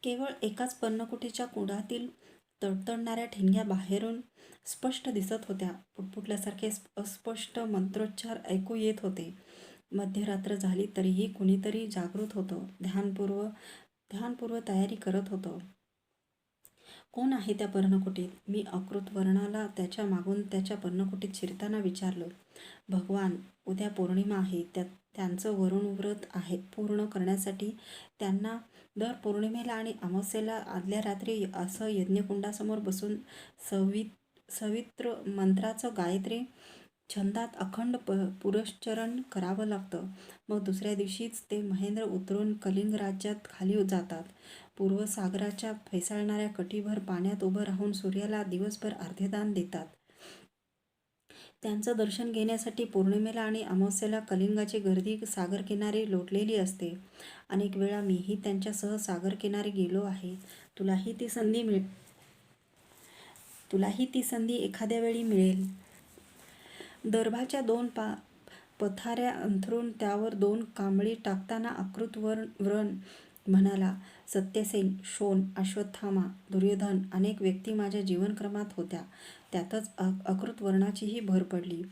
केवळ एकाच पर्णकुटीच्या कुडातील तडतडणाऱ्या ठिणग्या बाहेरून स्पष्ट दिसत होत्या. पुटपुटल्यासारखे अस्पष्ट मंत्रोच्चार ऐकू येत होते. मध्यरात्र झाली तरीही कुणीतरी जागृत होतं. ध्यानपूर्व तयारी करत होतं. कोण आहे त्या पर्णकुटीत? मी अकृत वर्णाला त्याच्या मागून त्याच्या पर्णकुटीत शिरताना विचारलं. भगवान, उद्या पौर्णिमा आहे. त्यांचं वरुण व्रत आहे पूर्ण करण्यासाठी त्यांना दर पौर्णिमेला आणि अमावस्येला आदल्या रात्री असं यज्ञकुंडासमोर बसून सवित्र मंत्राचं गायत्री छंदात अखंड पुरश्चरण करावं लागतं. मग दुसऱ्या दिवशीच ते महेंद्र उतरून कलिंग राज्यात खाली जातात. पूर्व सागराच्या फेसाळणाऱ्या कटीभर पाण्यात उभं राहून सूर्याला दिवसभर अर्ध्यदान देतात. त्यांचं दर्शन घेण्यासाठी पौर्णिमेला आणि अमावस्येला कलिंगाची गर्दी सागरकिनारी लोटलेली असते. अनेक वेळा मीही त्यांच्यासह सागरकिनारी गेलो आहे. तुलाही ती संधी एखाद्या वेळी मिळेल. दर्भाच्या 2 पथाऱ्या अंथरून त्यावर 2 कांबळी टाकताना अकृत व्रण म्हणाला. सत्यसेन, शोण, अश्वत्थामा, दुर्योधन अनेक व्यक्ती माझ्या जीवनक्रमात होत्या. त्यातच अकृत वर्णाचीही भर पडली.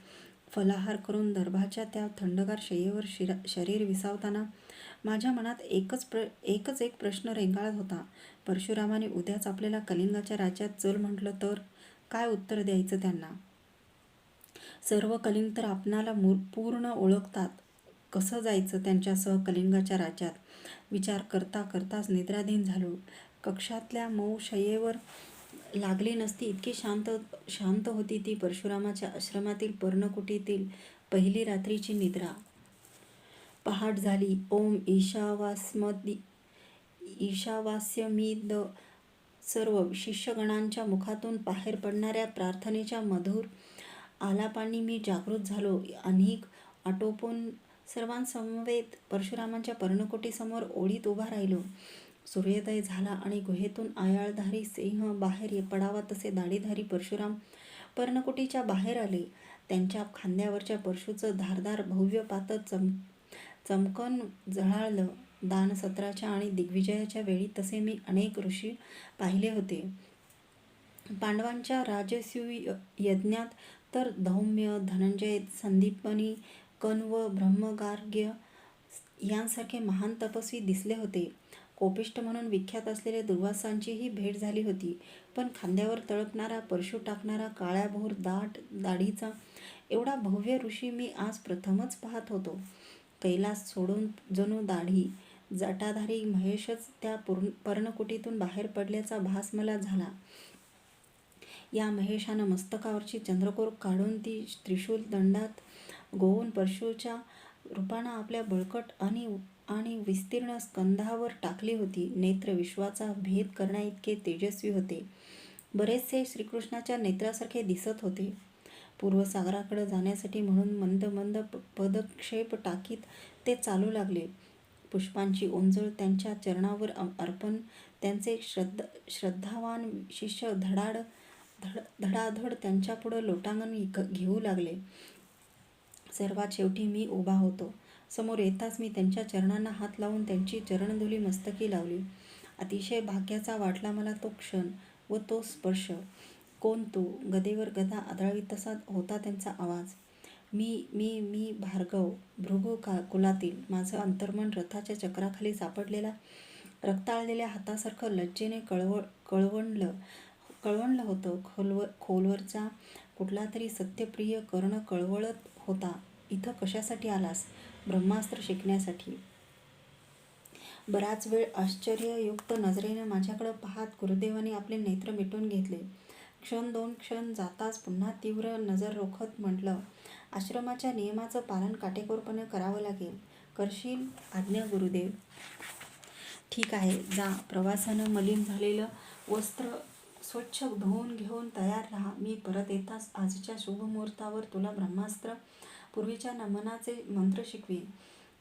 फलाहार करून दर्भाच्या त्या थंडगार शय्येवर शरीर विसावताना माझ्या मनात एकच एक प्रश्न रेंगाळत होता. परशुरामाने उद्याच आपल्याला कलिंगाच्या राज्यात चल म्हटलं तर काय उत्तर द्यायचं त्यांना? सर्व कलिंग तर आपणाला पूर्ण ओळखतात. कसं जायचं त्यांच्यासह कलिंगाच्या राज्यात? विचार करता करताच निद्राधीन झालो. कक्षातल्या मऊ शय्येवर लागली नसती इतकी शांत होती ती परशुरामाच्या आश्रमातील पर्णकुटीतील पहिली रात्रीची निद्रा. पहाट झाली. ओम ईशावास्यमिद सर्व शिष्यगणांच्या मुखातून बाहेर पडणाऱ्या प्रार्थनेच्या मधुर आलापांनी मी जागृत झालो. अनहिक आटोपून सर्वांसमवेत परशुरामांच्या पर्णकुटीसमोर ओळीत उभा राहिलो. सूर्योदय झाला आणि गुहेतून आयाळधारी सिंह बाहेर पडावा तसे दाढीधारी परशुराम पर्णकुटीच्या बाहेर आले. त्यांच्या खांद्यावरच्या परशूचं धारदार भव्य पातळ चमकन झळाळलं. दानसत्राच्या आणि दिग्विजयाच्या वेळी तसे मी अनेक ऋषी पाहिले होते. पांडवांच्या राजसूय यज्ञात तर धौम्य, धनंजय, संदीपनी, कण्व, ब्रह्मगार्ग्य यांसारखे महान तपस्वी दिसले होते. कोपिष्ठ म्हणून विख्यात असलेल्या दुर्वासांचीही भेट झाली होती. पण खांद्यावर तळपणारा, परशू टाकणारा, काळ्याभोर दाट दाढीचा एवढा भव्य ऋषी मी आज प्रथमच पाहत होतो. कैलास सोडून जणू दाढी जटाधारी महेशच त्या पर्णकुटीतून बाहेर पडल्याचा भास मला झाला. या महेशानं मस्तकावरची चंद्रकोर काढून ती त्रिशूल दंडात गोवून परशूच्या रूपानं आपल्या बळकट आणि विस्तीर्ण स्कंधावर टाकली होती. नेत्र विश्वाचा भेद करण्याइतके तेजस्वी होते. बरेचसे श्रीकृष्णाच्या नेत्रासारखे दिसत होते. पूर्वसागराकडे जाण्यासाठी म्हणून मंद मंद पदक्षेप टाकीत ते चालू लागले. पुष्पांची ओंजळ त्यांच्या चरणावर अर्पण त्यांचे श्रद्धावान शिष्य धडाधड त्यांच्यापुढं लोटांगण घेऊ लागले. सर्वात शेवटी मी उभा होतो. समोर येताच मी त्यांच्या चरणांना हात लावून त्यांची चरणधुली मस्तकी लावली. अतिशय भाग्याचा वाटला मला तो क्षण व तो स्पर्श. कोण तू? गदेवर गदा आदळावी तसा होता त्यांचा आवाज. मी भार्गव, भृगू कुलातील. माझं अंतर्मन रथाच्या चक्राखाली सापडलेला रक्ताळलेल्या हातासारखं लज्जेने कळवणलं होतं. खोलवरचा कुठला तरी सत्यप्रिय कर्ण कळवळत होता. इथं कशासाठी आलास? ब्रह्मास्त्र शिकण्यासाठी. बराच वेळ आश्चर्ययुक्त नजरेने माझ्याकडं पाहत गुरुदेवाने आपले नेत्र मिटून घेतले. क्षण 2 क्षण जाताच पुन्हा तीव्र नजर रोखत म्हटलं, आश्रमाच्या नियमाचं पालन काटेकोरपणे करावं लागेल. करशील आज्ञा गुरुदेव? ठीक आहे, जा. प्रवासानं मलिन झालेलं वस्त्र स्वच्छ धुवून घेऊन तयार राहा. मी परत येताच आजच्या शुभमुहूर्तावर तुला ब्रह्मास्त्र पूर्वीच्या नमनाचे मंत्र शिकवीन.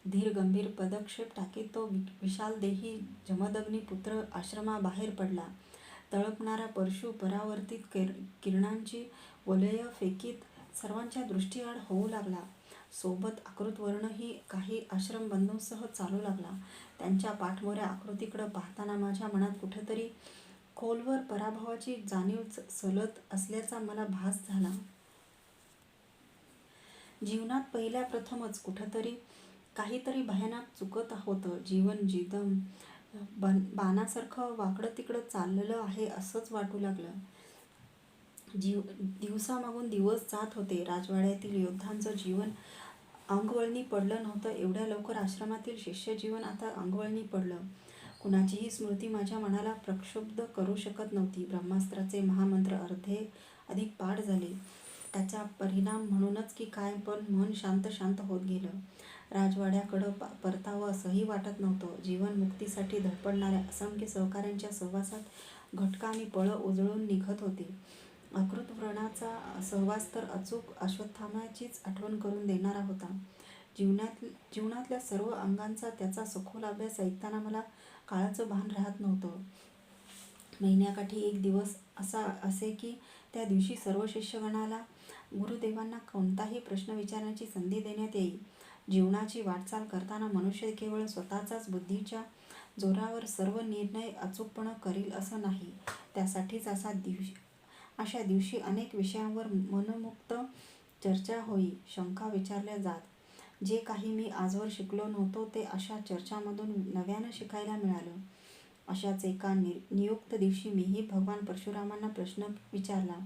धीर गंभीर पदक्षेप टाकीत तो विशालदेही जमदग्नी पुत्र आश्रमाबाहेर पडला. तळपणारा परशू परावर्तित किरणांची वलय फेकीत सर्वांच्या दृष्टीआड होऊ लागला. सोबत अकृत वर्णही काही आश्रमबंधूंसह चालू लागला. त्यांच्या पाठमोऱ्या आकृतीकडे पाहताना माझ्या मनात कुठेतरी खोलवर पराभवाची जाणीव सलत असल्याचा मला भास झाला. जीवनात पहिल्या प्रथमच कुठेतरी काहीतरी भयानक चुकत होतं. जीवन जिदम बाणासारखं वाकडं तिकडं चाललेलं आहे असंच वाटू लागलं. दिवसामागून दिवस जात होते. राजवाड्यातील योद्धांचं जीवन अंगवळणी पडलं नव्हतं. एवढ्या लवकर आश्रमातील शिष्य जीवन आता अंगवळणी पडलं. कुणाचीही स्मृती माझ्या मनाला प्रक्षुब्ध करू शकत नव्हती. ब्रह्मास्त्राचे महामंत्र अधिक पाठ झाले. त्याचा परिणाम म्हणूनच की काय, पण मन शांत शांत होत गेलं. राजवाड्याकडं परतावं असंही वाटत नव्हतं. जीवनमुक्तीसाठी धडपडणाऱ्या असंख्य सहकाऱ्यांच्या सहवासात घटकामी पळं उजळून निघत होती. अकृत व्रणाचा सहवास तर अचूक अश्वत्थाम्याचीच आठवण करून देणारा होता. जीवनातल्या सर्व अंगांचा त्याचा सखोल अभ्यास ऐकताना मला काळाचं भान राहत नव्हतं. महिन्याकाठी एक दिवस असे की त्या दिवशी सर्व शिष्यगणाला गुरुदेवांना कोणताही प्रश्न विचारण्याची संधी देण्यात येई. जीवनाची वाटचाल करताना मनुष्य केवळ स्वतःचाच बुद्धीच्या जोरावर सर्व निर्णय अचूकपणे करील असं नाही. त्यासाठीच अशा दिवशी अनेक विषयांवर मनमुक्त चर्चा होई, शंका विचारल्या जात. जे काही मी आजवर शिकलो नव्हतो ते अशा चर्चांमधून नव्यानं शिकायला मिळालं. अशाच एका नियुक्त दिवशी मीही भगवान परशुरामांना प्रश्न विचारला.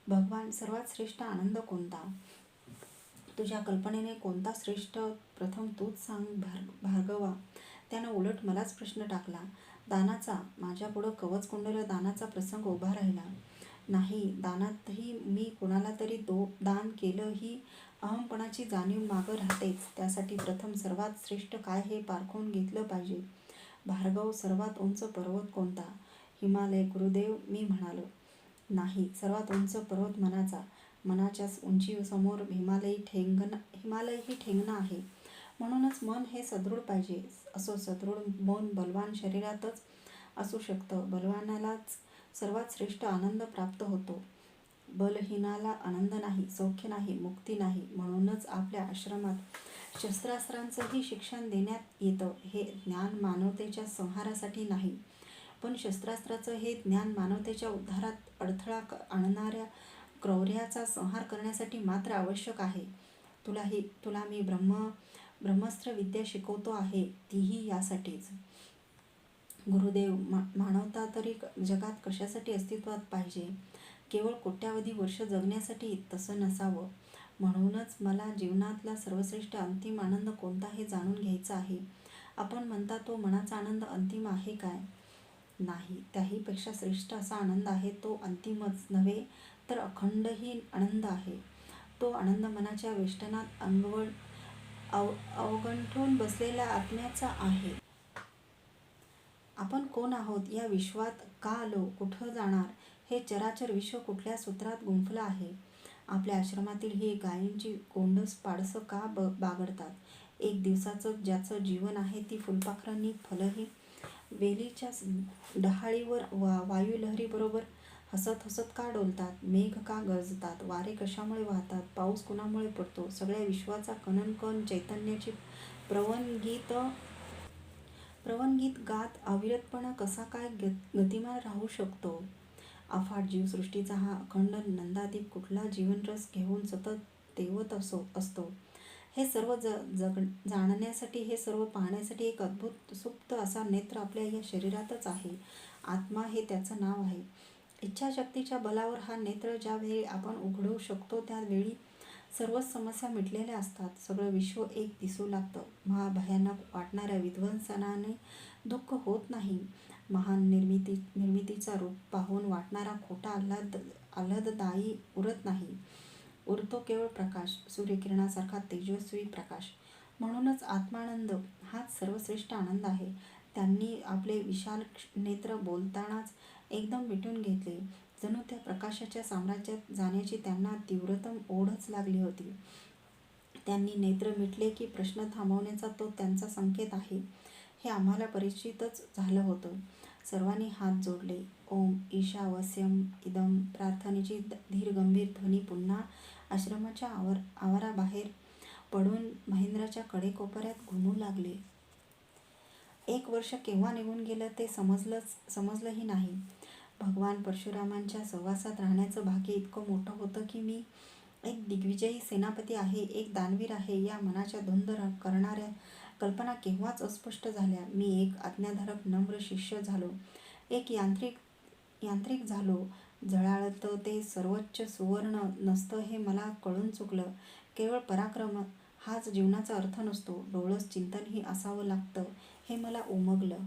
भगवान, सर्वात श्रेष्ठ आनंद कोणता? तुझ्या कल्पनेने कोणता श्रेष्ठ? प्रथम तूच सांग भार्गवा. त्यानं उलट मलाच प्रश्न टाकला. दानाचा. माझ्यापुढं कवच कुंडलं दानाचा प्रसंग उभा राहिला. नाही, दानातही मी कोणाला तरी दान केलं ही अहमपणाची जाणीव मागं राहतेच. त्यासाठी प्रथम सर्वात श्रेष्ठ काय हे पारखून घेतलं पाहिजे. भार्गव, सर्वात उंच पर्वत कोणता? हिमालय गुरुदेव, मी म्हणालो. नाही, सर्वात उंच पर्वत मनाचा. मनाच्या उंचीसमोर हिमालयही ठेंगणं आहे. म्हणूनच मन हे सदृढ पाहिजे. असं सदृढ मन बलवान शरीरातच असू शकतं. बलवानालाच सर्वात श्रेष्ठ आनंद प्राप्त होतो. बलहीनाला आनंद नाही, सौख्य नाही, मुक्ती नाही. म्हणूनच आपल्या आश्रमात शस्त्रास्त्रांचंही शिक्षण देण्यात येतं. हे ज्ञान मानवतेच्या संहारासाठी नाही, पण शस्त्रास्त्राचं हे ज्ञान मानवतेच्या उद्धारात अडथळा आणणाऱ्या क्रौर्याचा संहार करण्यासाठी मात्र आवश्यक आहे. तुला मी ब्रह्मस्त्र विद्या शिकवतो आहे, तीही यासाठीच. गुरुदेव, मानवता तरी जगात कशासाठी अस्तित्वात पाहिजे? केवळ कोट्यावधी वर्ष जगण्यासाठी? तसं नसावं. म्हणूनच मला जीवनातला सर्वश्रेष्ठ अंतिम आनंद कोणता हे जाणून घ्यायचं आहे. आपण म्हणता तो मनाचा आनंद अंतिम आहे काय? नाही, त्याहीपेक्षा श्रेष्ठ असा आनंद आहे. तो अंतिमच नव्हे तर अखंडही आनंद आहे. तो आनंद मनाच्या वेष्टनात अवगंठून बसलेल्या आत्म्याचा आहे. आपण कोण आहोत? या विश्वात का आलो? कुठं जाणार? हे चराचर विश्व कुठल्या सूत्रात गुंफलं आहे? आपल्या आश्रमातील ही गायींची गोंडस पाडसं का बागडतात? एक दिवसाचं ज्याचं जीवन आहे ती फुलपाखरांनी फलही वेलीच्या डहाळीवर वायुलहरीबरोबर हसत हसत का डोलतात? मेघ का गरजतात? वारे कशामुळे वाहतात? पाऊस कुणामुळे पडतो? सगळ्या विश्वाचा कणनकण चैतन्याची प्रवनगीत गात अविरतपणा कसा काय गतिमान राहू शकतो? अफाट जीवसृष्टीचा हा अखंड नंदादीप कुठला जीवनरस घेऊन सतत तेवत असतो? हे सर्व जाणण्यासाठी, हे सर्व पाहण्यासाठी एक अद्भुत सुप्त असा नेत्र आपल्या या शरीरातच आहे. आत्मा हे त्याचं नाव आहे. इच्छाशक्तीच्या बलावर हा नेत्र ज्यावेळी आपण उघडू शकतो त्यावेळी सर्वच समस्या मिटलेल्या असतात. सगळं विश्व एक दिसू लागतं. महाभयानक वाटणाऱ्या विध्वंसनाने दुःख होत नाही. महान निर्मितीचा रूप पाहून वाटणारा खोटा आल्हाददायी उरत नाही. उरतो केवळ प्रकाश, सूर्यकिरणासारखा तेजस्वी प्रकाश. म्हणूनच आत्मानंद हाच सर्वश्रेष्ठ आनंद आहे. त्यांनी आपले विशाल नेत्र बोलतानाच एकदम मिटून घेतले. जणू त्या प्रकाशाच्या साम्राज्यात जाण्याची त्यांना तीव्रतम ओढच लागली होती. त्यांनी नेत्र मिटले की प्रश्न थांबवण्याचा तो त्यांचा संकेत आहे, हे आम्हाला परिचितच झालं होतं. सर्वांनी हात जोडले. ओम ईशावास्यम इदम प्रार्थनेची धीरगंभीर ध्वनी पुन्हा आश्रमाच्या आवाराबाहेर पडून महेंद्राच्या कडेकोपऱ्यात घुमू लागले. 1 वर्ष केव्हा निघून गेलं ते समजलंही नाही. भगवान परशुरामांच्या सहवासात राहण्याचं भाग्य इतकं मोठं होतं की मी एक दिग्विजयी सेनापती आहे, एक दानवीर आहे या मनाच्या धुंद करणाऱ्या कल्पना केव्हाच अस्पष्ट झाल्या. मी एक आज्ञाधारक नम्र शिष्य झालो, एक यांत्रिक झालो. झळाळतं ते सर्वोच्च सुवर्ण नसतं हे मला कळून चुकलं. केवळ पराक्रम हाच जीवनाचा अर्थ नसतो, डोळस चिंतनही असावं लागतं हे मला उमगलं.